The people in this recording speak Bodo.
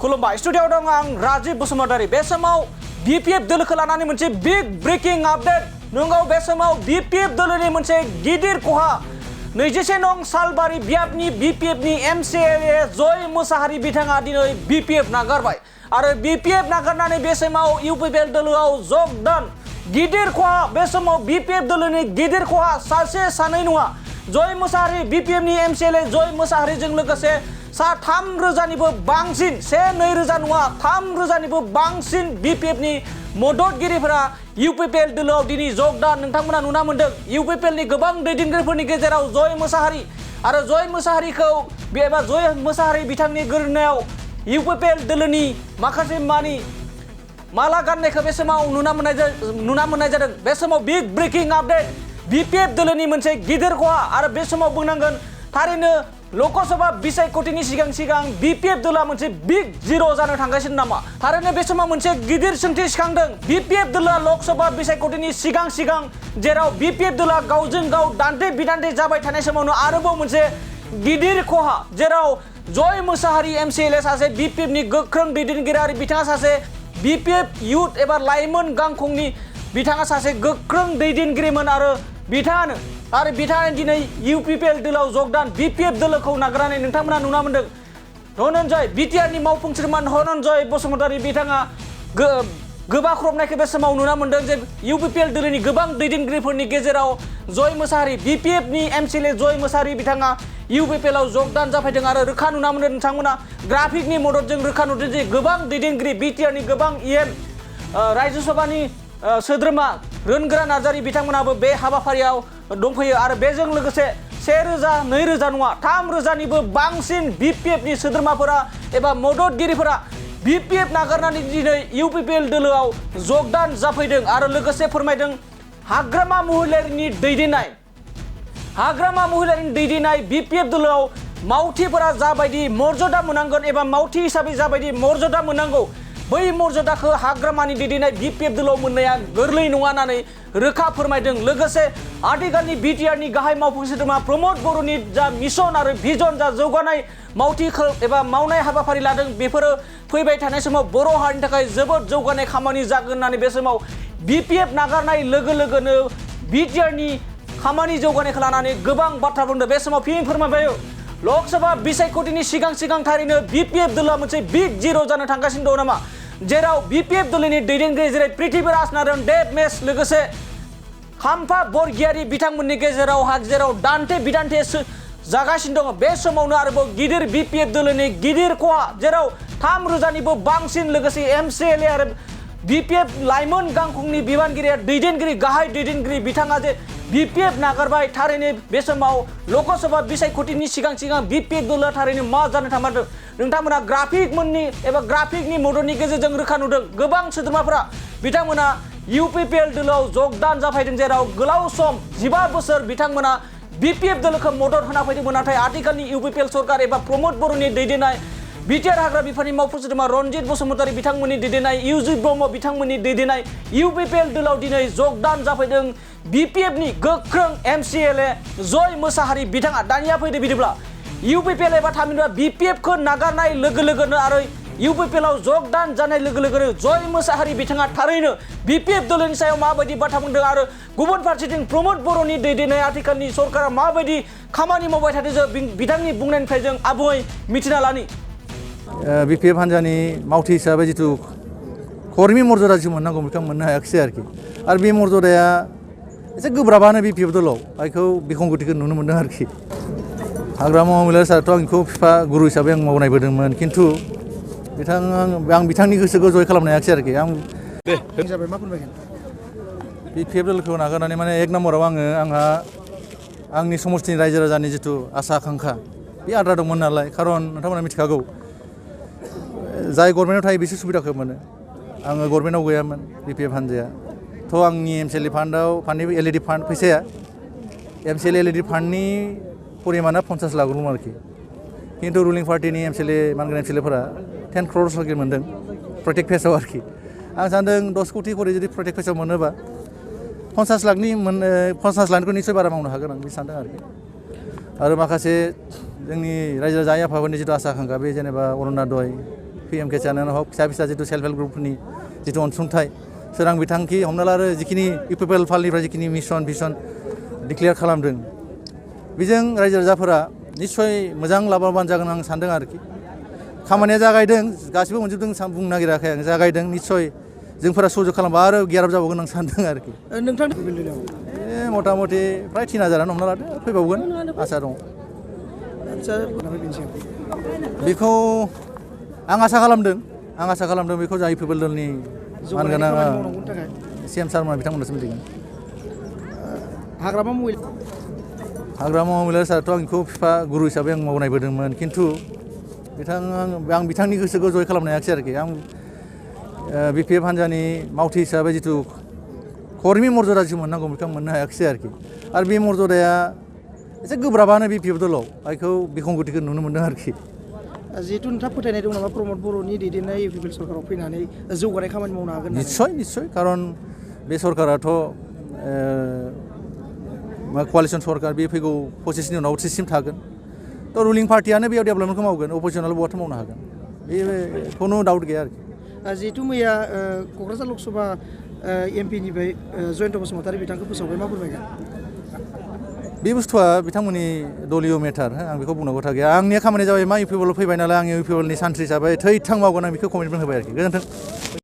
खुलुमबाय स्टुडियाव दं आं राजीव बसुमतारी बे समाव बीपीएफ दोलोखौ लानानै मोनसे बिग ब्रेकिं आपडेट नंगौ बे समाव बीपीएफ दोलोनि मोनसे गिदिर खहा 21 नं सालबारि बियाबनि बीपीएफनि एमसीएलए जय मोसाहारि बिथाङा दिनै बीपीएफ नागारबाय आरो बीपीएफ नागारनानै बे समाव यूपीपीएल दोलोआव जगदान गिदिर खहा बे समाव बीपीएफ दोलोनि गिदिर खहा सासे सानै नङा जय मोसाहारि बीपीएफनि एमसीएलए जय मोसाहारिजों लोगोसे सा 3,000निबो बांसिन से 2,000 नङा 3,000निबो बांसिन बीपीएफनि मददगिरिफोरा यूपीपीएल दोलोआव दिनै जगदान नोंथांमोना नुना मोन्दों यूपीपीएलनि गोबां दैदेनगिरिफोरनि गेजेराव जय मोसाहारि आरो जय मोसाहारिखौ बेबा जय मोसाहारि बिथांनि गोरनायाव यूपीपीएल दोलोनि माखासे माला गाननायखौ बे समाव नुना मोननाय जादों बे समाव बिग ब्रेकिं आपडेट बीपीएफ दोलोनि मोनसे गिदिर खहा आरो बे समाव बुंनांगोन थारैनो लोकसभा बिसायख'थिनि सिगां बीपीएफ दोलोआ मोनसे बिग जिर' जानो थांगासिनो नामा थारैनो बे समाव मोनसे गिदिर सोंथि सिखांदों बीपीएफ दोलोआ लोकसभा बिसायख'थिनि सिगां जेराव बीपीएफ दोलोआ गावजों गाव दान्थे बिदान्थे जाबाय थानाय समावनो आरोबाव मोनसे गिदिर खहा जेराव जय मोसाहारि एमसीएलए सासे बीपीएफनि गोख्रों दैदेनगिरि आरो बिथाङा सासे बीपीएफ युथ एबा लाइमोन गांखंनि बिथाङा सासे गोख्रों दैदेनगिरिमोन आरो बिथाङा दिनै यूपीपीएल दोलोआव जगदान बीपीएफ दोलोखौ नागारनानै नोंथांमोना नुना मोन्दों धनन्जय बिटिआरनि मावफुं सोद्रोमा धनन्जय बसुमतारी बिथाङा गोबाख्रबनायखौ बे समाव नुना मोन्दों जे यूपीपीएल दोलोनि गोबां दैदेनगिरिफोरनि गेजेराव जय मोसाहारि बीपीएफनि एमसीएलए जय मोसाहारि बिथाङा यूपीपीएलआव जगदान जाफैदों आरो रोखा नुना मोन्दों नोंथांमोना ग्राफिकनि मददजों रोखा नुदों जे गोबां दैदेनगिरि बिटिआरनि गोबां इएम राज्य सभानि सोद्रोमा रोनगोरा नार्जारी बिथांमोनाबो बे हाबाफारियाव दंफैयो आरो बेजों लोगोसे 1,000 2,000 नङा 3,000निबो बांसिन बीपीएफनि सोद्रोमाफोरा एबा मददगिरिफोरा बीपीएफ नागारनानै दिनै यूपीपीएल दोलोआव जगदान जाफैदों आरो लोगोसे फोरमायदों हाग्रामा महिलारिनि दैदेननाय बीपीएफ दोलोआव मावथिफोरा जाबायदि मर्यादा मोननांगोन एबा मावथि हिसाबै जाबायदि मर्यादा मोननांगौ बै मर्यादाखौ हाग्रामानि दैदेननाय बीपीएफ दोलोआव मोननाया गोरलै नङा होननानै रोखा फोरमायदों लोगोसे आथिखालनि बिटिआरनि गाहाय मावफुं सोद्रोमा प्रमद बर'नि जा मिशन आरो भिजन जा जौगानाय मावथि एबा मावनाय हाबाफारि लादों बेफोरो फैबाय थानाय समाव बर' हारिनि थाखाय जोबोद जौगानाय खामानि जागोन होननानै बे समाव बीपीएफ नागारनाय लोगोनो बिटिआरनि खामानि जौगानायखौ लानानै गोबां बाथ्रा बुंदों बे समाव फिन फोरमायबाय लोकसभा बिसायख'थिनि सिगां थारैनो बीपीएफ दोलोआ मोनसे बिग जिर' जानो थांगासिनो दं नामा जेराव बीपीएफ दोलोनि दैदेनगिरि जेरै पृथ्वीराज नारायण देबमेश लोगोसे खाम्फा बरगयारी बिथांमोननि जेराव दान्थे बिदान्थे जागासिनो दङ बे समावनो आरोबाव गिदिर बीपीएफ दोलोनि गिदिर खहा जेराव 3,000निबो बांसिन लोगोसे एमसीएलए आरो बीपीएफ लाइमोन गांखंनि बिबानगिरि दैदेनगिरि गाहाय दैदेनगिरि बिथाङा जे बीपीएफ नागारबाय थारैनो बे समाव लोकसभा बिसायख'थिनि सिगां बीपीएफ दोलोआ थारैनो मा जानो थांमारदों नोंथांमोना ग्राफिकनि मददनि गेजेरजों रोखा नुदों गोबां सोद्रोमाफोरा बिथांमोना यूपीपीएल दोलोआव जगदान जाफैदों जेराव गोलाव सम 15 बोसोर बिथांमोना बीपीएफ दोलोखौ मदद होना फैदोंमोन नाथाय आथिखालनि यूपीपीएल सरकार एबा प्रमद बर'नि दैदेननाय बिटिआर हाग्रा बिफाननि मावफुं सोद्रोमा रनजित बसुमतारी बिथांमोननि दैदेननाय इउजि ब्रह्म बिथांमोननि दैदेननाय यूपीपीएल दोलोआव दिनै जगदान जाफैदों बीपीएफनि गोख्रों एमसीएलए जय मोसाहारि बिथाङा दानिया फैदो बिदिब्ला यूपीपीएल एबा थामहिनबा बीपीएफखौ नागारनाय लोगोनो आरो यूपीपीएलआव जगदान जानाय लोगोनो जय मोसाहारि बिथाङा थारैनो बीपीएफ दोलोनि सायाव माबायदि बाथ्रा बुंदों आरो गुबुन फारसेथिं प्रमद बर'नि दैदेननाय आथिखालनि सरकारा माबायदि खामानि मावबाय थादों जों बिथांनि बुंनायनिफ्राय जों आबुङै मिथिना लानि बीपीएफ हान्जानि मावथि हिसाबै जिथु कर्मी मर्यादा जि मोननांगौ बेखौ मोननो हायाखिसै आरो बे मर्यादाया एसे गोब्राबानो बीपीएफ दोलोआव बेखौ बिखंगतिखौ नुनो मोनदों आरोखि हाग्रामा महिला साराथ' आंखौ बिफा गुरु हिसाबै आं मावनायबोदोंमोन खिन्थु आं बिथांनि गोसोखौ जय खालामनो हायाखिसै आरोखि आं हिसाबै मा फोरमायगोन बीपीएफ दोलोखौ नागारनानै माने एक नम्बराव आंहा आंनि समस्तिनि रायजो राजानि जिथु आसा आकांक्षा बे आद्रा दंमोन नालाय खारन नोंथांमोना मिथिखागौ जाय गभर्नमेन्टआव थायो बिसोर सुबिदाखौ मोनो आङो गभर्नमेन्टआव गैयामोन बीपीएफ हान्जाया थ' आंनि एमसीएलए फान्डनि एलइडि फान्ड फैसाया एमसीएलए एलइडि फान्डनि परिमाना 50 लाख दंमोन आरोखि खिन्थु रुलिं पार्टिनि एमसीएलएफोरा 10 crores लागि मोन्दों प्रत्येक फेसआव आरोखि आं सान्दों 10 कोटि करि जुदि प्रत्येक फेसआव मोनोबा 50 लाखखौ निसय बारा मावनो हागोन आं बे सान्दों आरोखि आरो माखासे जोंनि रायजो राजा आफाफोरनि जिथु आसा आकांक्षा बे जेनेबा अरुणोदय PMK चैनल हक फिसा फिसा जितु सेल्फ हेल्प ग्रुपनि जितु अनसुंथाइ सोरां बिथांखि हमना ला आरो जिखिनि इउपिपिएल फालनिफ्राय जिखिनि मिशन भिजन डिक्लेयार खालामदों बेजों रायजो राजाफोरा निस्सय मोजां लाबोबानो जागोन आं सानदों आरोखि खामानिया जागायदों गासिबो मोनजोबदों बुंनो नागिराखै आं जागायदों निस्सय जोंफोरा सहयोग खालामबा आरो गियाराप जाबावगोन आं सानदों आरोखि नोंथां मथा मथि प्राय 3000 हमना लादो फैबावगोन आसा दं बेखौ आं आसा खालामदों बेखौ जाय इउपिपिएल दलनि मानगोनां CM सारमोना बिथांमोनासो मिथिगोन हाग्रामा महिला साराथ' आंखौ बिफा गुरु हिसाबै आं मावनायबोदोंमोन खिन्थु आं बिथांनि गोसोखौ जय खालामनो हायाखिसै आरोखि आं BPF हान्जानि मावथि हिसाबै जितु कर्मी मर्यादा जि मोननांगौ बेखौ आं मोननो हायाखिसै आरोखि आरो बे मर्यादाया एसे गोब्राबानो BPF दलाव बेखौ बिखंगतिखौ नुनो मोनदों आरोखि जिहेतु नोंथाङा फोथायनाय दं नामा प्रमद बर'नि दैदेननाय इउपिपिएल सरकाराव फैनानै जौगानाय खामानि मावनो हागोन निस्सय खारन बे सरकाराथ' क'लिसन सरकार बे फैगौ 25 नि उनाव 30 सिम थागोन थ' रुलिं पार्टियानो बेयाव डेभेलपमेन्टखौ मावगोन अपोजिसनाल बहाथो मावनो हागोन बे खुनु डाउट गैया आरोखि जिहेतु मैया क'क्राझार लकसभा एमपिनिफ्राय जयन्त बसुमतारी बिथांखौ फोसावबाय मा फोरमायगोन बे बुस्थुआ बिथांमोननि दलीय मेटार आं बेखौ बुंनो खोथा गैया आंनि खामानिया जाबाय मा इउपिपिएल फैबाय नालाय आं इउपिपिएलनि सान्थ्रि हिसाबै थै थां मावगोन आं बेखौ कमिटमेन्ट होबाय आरोखि गोजोन्थों